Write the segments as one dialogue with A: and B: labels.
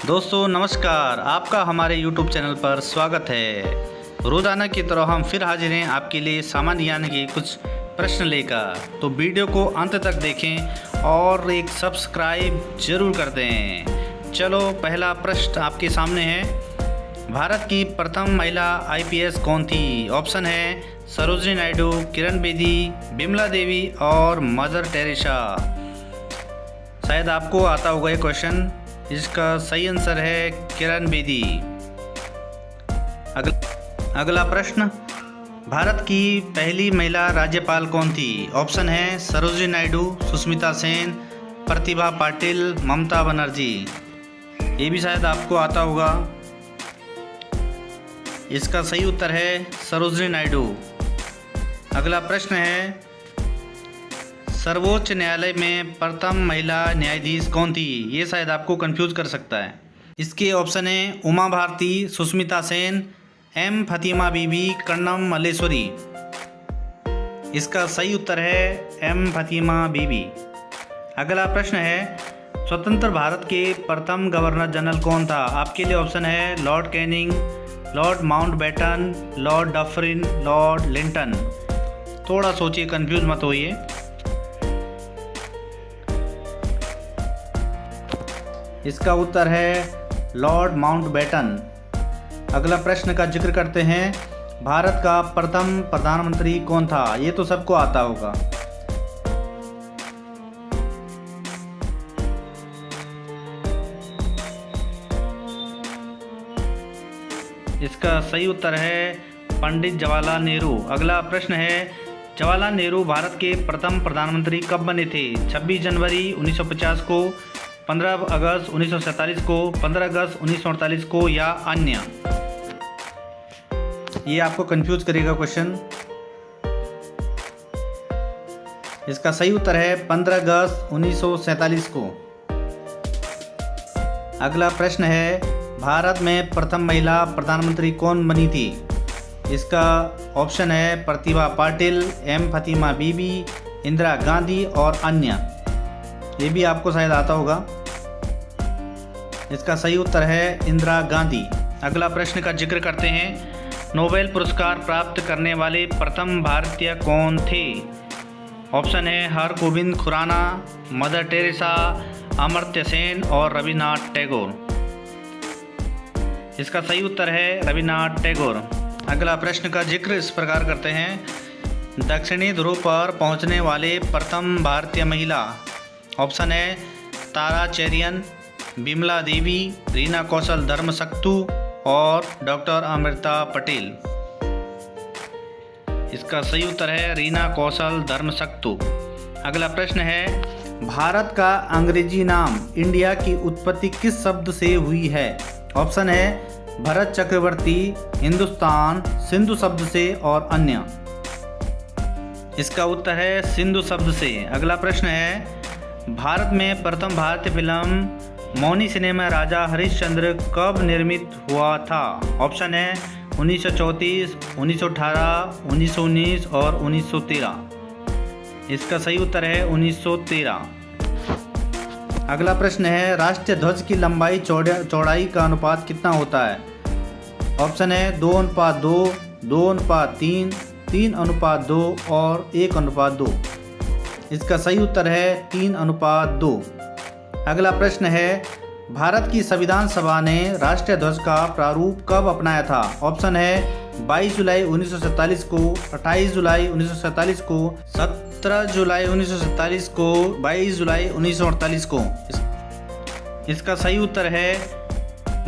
A: दोस्तों नमस्कार, आपका हमारे YouTube चैनल पर स्वागत है। रोज़ाना की तरह हम फिर हाजिर हैं आपके लिए सामान्य ज्ञान के कुछ प्रश्न लेकर। तो वीडियो को अंत तक देखें और एक सब्सक्राइब जरूर कर दें। चलो पहला प्रश्न आपके सामने है। भारत की प्रथम महिला IPS कौन थी? ऑप्शन है सरोजिनी नायडू, किरण बेदी, बिमला देवी और मदर टेरेसा। शायद आपको आता होगा ये क्वेश्चन। इसका सही आंसर है किरण बेदी। अगला प्रश्न, भारत की पहली महिला राज्यपाल कौन थी? ऑप्शन है सरोजिनी नायडू, सुष्मिता सेन, प्रतिभा पाटिल, ममता बनर्जी। ये भी शायद आपको आता होगा। इसका सही उत्तर है सरोजिनी नायडू। अगला प्रश्न है, सर्वोच्च न्यायालय में प्रथम महिला न्यायाधीश कौन थी? ये शायद आपको कंफ्यूज कर सकता है। इसके ऑप्शन है उमा भारती, सुष्मिता सेन, M फतिमा बीबी, कर्णम मल्लेश्वरी। इसका सही उत्तर है M फतिमा बीबी। अगला प्रश्न है, स्वतंत्र भारत के प्रथम गवर्नर जनरल कौन था? आपके लिए ऑप्शन है Lord Canning, Lord Mountbatten, Lord Dufferin, Lord Linton. थोड़ा सोचिए, कंफ्यूज मत होइए। इसका उत्तर है लॉर्ड माउंटबेटन। अगला प्रश्न का जिक्र करते हैं, भारत का प्रथम प्रधानमंत्री कौन था? ये तो सबको आता होगा। इसका सही उत्तर है पंडित जवाहरलाल नेहरू। अगला प्रश्न है, जवाहरलाल नेहरू भारत के प्रथम प्रधानमंत्री कब बने थे? 26 जनवरी 1950 को, 15 अगस्त 1947 को, 15 अगस्त 1948 को या अन्य? ये आपको कंफ्यूज करेगा क्वेश्चन। इसका सही उत्तर है 15 अगस्त 1947 को। अगला प्रश्न है, भारत में प्रथम महिला प्रधानमंत्री कौन बनी थी? इसका ऑप्शन है प्रतिभा पाटिल, M फतिमा बीबी, इंदिरा गांधी और अन्य। ये भी आपको शायद आता होगा। इसका सही उत्तर है इंदिरा गांधी। अगला प्रश्न का जिक्र करते हैं, नोबेल पुरस्कार प्राप्त करने वाले प्रथम भारतीय कौन थे? ऑप्शन है हरगोविंद खुराना, मदर टेरेसा, अमर्त्य सेन और रविन्द्रनाथ टैगोर। इसका सही उत्तर है रविन्द्रनाथ टैगोर। अगला प्रश्न का जिक्र इस प्रकार करते हैं, दक्षिणी ध्रुव पर पहुंचने वाले प्रथम भारतीय महिला। ऑप्शन है तारा चेरियन, बिमला देवी, रीना कौशल धर्मशक्तु और डॉक्टर अमृता पटेल। इसका सही उत्तर है रीना कौशल धर्मशक्तु। अगला प्रश्न है, भारत का अंग्रेजी नाम इंडिया की उत्पत्ति किस शब्द से हुई है? ऑप्शन है भरत चक्रवर्ती, हिंदुस्तान, सिंधु शब्द से और अन्य। इसका उत्तर है सिंधु शब्द से। अगला प्रश्न है, भारत में प्रथम भारतीय फिल्म मौनी सिनेमा राजा हरिश्चंद्र कब निर्मित हुआ था? ऑप्शन है 1934, 1918, 1919 और 1913। इसका सही उत्तर है 1913। अगला प्रश्न है, राष्ट्रीय ध्वज की लंबाई चौड़ाई का अनुपात कितना होता है? ऑप्शन है 2:2, 2:3, 3:2 और 1:2। इसका सही उत्तर है 3:2। अगला प्रश्न है, भारत की संविधान सभा ने राष्ट्रीय ध्वज का प्रारूप कब अपनाया था? ऑप्शन है 22 जुलाई 1947 को, 28 जुलाई 1947 को, 17 जुलाई 1947 को, 22 जुलाई 1948 को। इसका सही उत्तर है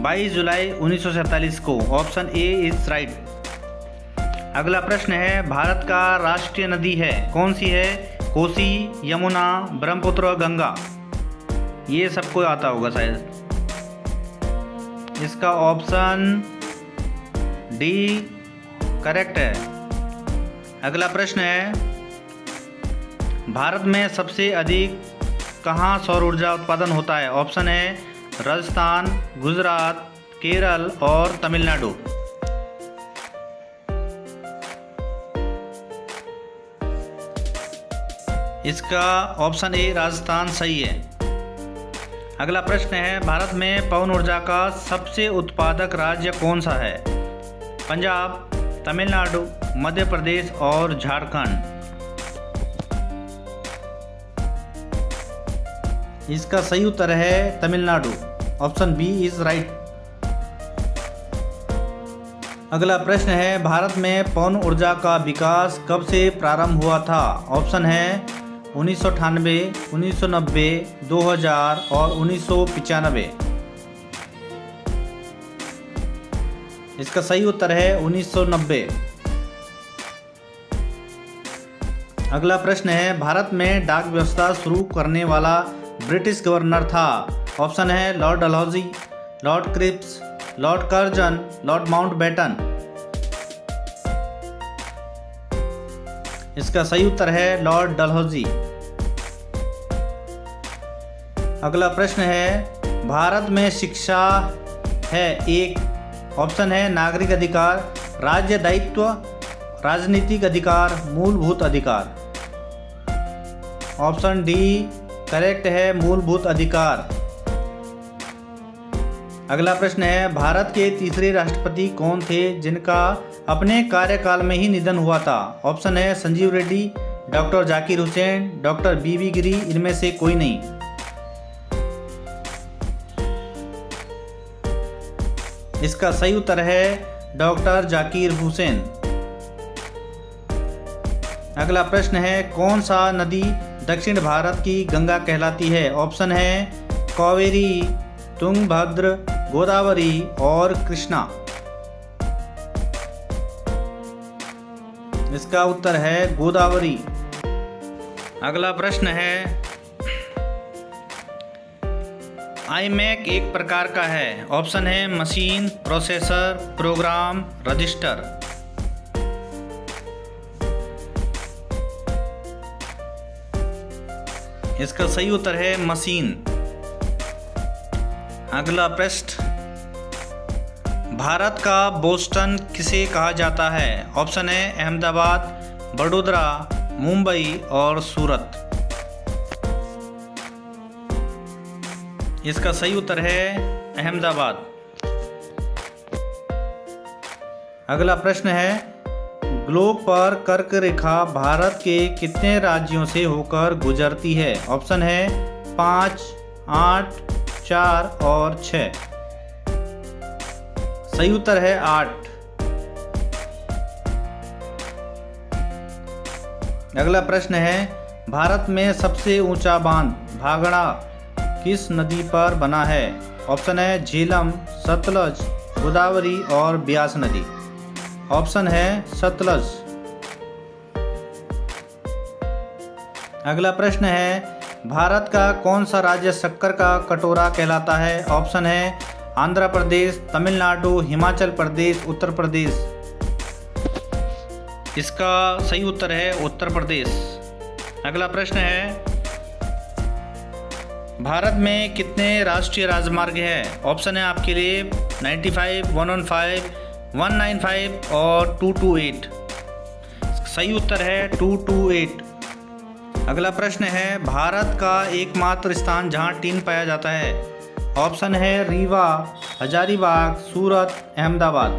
A: 22 जुलाई 1947 को। Option A is right. अगला प्रश्न है, भारत का राष्ट्रीय नदी है कौन सी है? कोसी, यमुना, ब्रह्मपुत्र, गंगा। ये सबको आता होगा शायद। इसका ऑप्शन डी करेक्ट है। अगला प्रश्न है, भारत में सबसे अधिक कहाँ सौर ऊर्जा उत्पादन होता है? ऑप्शन है राजस्थान, गुजरात, केरल और तमिलनाडु। इसका ऑप्शन ए राजस्थान सही है। अगला प्रश्न है, भारत में पवन ऊर्जा का सबसे उत्पादक राज्य कौन सा है? पंजाब, तमिलनाडु, मध्य प्रदेश और झारखंड। इसका सही उत्तर है Tamil Nadu. Option B is right. अगला प्रश्न है, भारत में पवन ऊर्जा का विकास कब से प्रारंभ हुआ था? ऑप्शन है 1998, 1990, 2000 और 1995। इसका सही उत्तर है 1990। अगला प्रश्न है, भारत में डाक व्यवस्था शुरू करने वाला ब्रिटिश गवर्नर था? ऑप्शन है lord Dalhousie, lord Cripps, lord Curzon, lord Mountbatten. इसका सही उत्तर है लॉर्ड डलहौजी। अगला प्रश्न है, भारत में शिक्षा है एक। ऑप्शन है नागरिक अधिकार, राज्य दायित्व, राजनीतिक अधिकार, मूलभूत अधिकार। ऑप्शन डी करेक्ट है, मूलभूत अधिकार। अगला प्रश्न है, भारत के तीसरे राष्ट्रपति कौन थे जिनका अपने कार्यकाल में ही निधन हुआ था? ऑप्शन है संजीव रेड्डी, डॉक्टर जाकिर हुसैन, डॉक्टर बीवी गिरी, इनमें से कोई नहीं। इसका सही उत्तर है डॉक्टर जाकिर हुसैन। अगला प्रश्न है, कौन सा नदी दक्षिण भारत की गंगा कहलाती है? ऑप्शन है कावेरी, तुंगभद्र, गोदावरी और कृष्णा। इसका उत्तर है गोदावरी। अगला प्रश्न है, आईमैक एक प्रकार का है? ऑप्शन है मशीन, प्रोसेसर, प्रोग्राम, रजिस्टर। इसका सही उत्तर है मशीन। अगला प्रश्न, भारत का बोस्टन किसे कहा जाता है? ऑप्शन है अहमदाबाद, वडोदरा, मुंबई और सूरत। इसका सही उत्तर है अहमदाबाद। अगला प्रश्न है, ग्लोब पर कर्क रेखा भारत के कितने राज्यों से होकर गुजरती है? ऑप्शन है 5, 8, 4 और 6। सही उत्तर है 8। अगला प्रश्न है, भारत में सबसे ऊंचा बांध भागड़ा किस नदी पर बना है? ऑप्शन है झेलम, सतलज, गोदावरी और ब्यास नदी। ऑप्शन है सतलज। अगला प्रश्न है, भारत का कौन सा राज्य शक्कर का कटोरा कहलाता है? ऑप्शन है आंध्र प्रदेश, तमिलनाडु, हिमाचल प्रदेश, उत्तर प्रदेश। इसका सही उत्तर है उत्तर प्रदेश। अगला प्रश्न है, भारत में कितने राष्ट्रीय राजमार्ग हैं? ऑप्शन है आपके लिए 95, 115, 195 और 228। सही उत्तर है 228। अगला प्रश्न है, भारत का एकमात्र स्थान जहां टीन पाया जाता है? ऑप्शन है रीवा, हजारीबाग, सूरत, अहमदाबाद।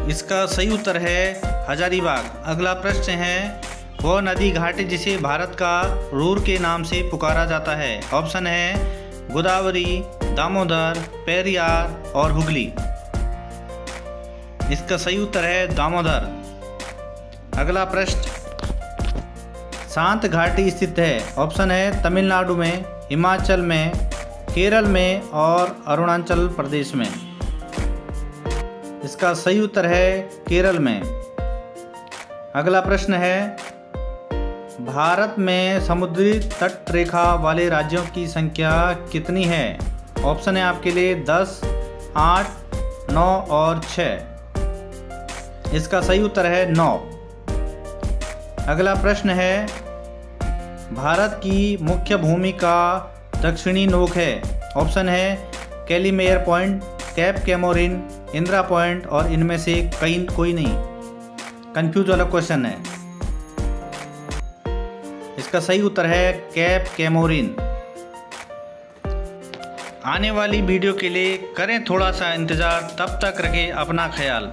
A: इसका सही उत्तर है हजारीबाग। अगला प्रश्न है, वह नदी घाटी जिसे भारत का रूर के नाम से पुकारा जाता है? ऑप्शन है गोदावरी, दामोदर, पेरियार और हुगली। इसका सही उत्तर है दामोदर। अगला प्रश्न, शांत घाटी स्थित है? ऑप्शन है तमिलनाडु में, हिमाचल में, केरल में और अरुणाचल प्रदेश में। इसका सही उत्तर है केरल में। अगला प्रश्न है, भारत में समुद्री तट रेखा वाले राज्यों की संख्या कितनी है? ऑप्शन है आपके लिए 10, 8, 9 और 6। इसका सही उत्तर है 9। अगला प्रश्न है, भारत की मुख्य भूमि का दक्षिणी नोक है? ऑप्शन है Calimere point, cape Comorin, Indira point और इनमें से कोई नहीं। कंफ्यूज वाला क्वेश्चन है। इसका सही उत्तर है कैप कैमोरिन। आने वाली वीडियो के लिए करें थोड़ा सा इंतज़ार, तब तक रखें अपना ख्याल।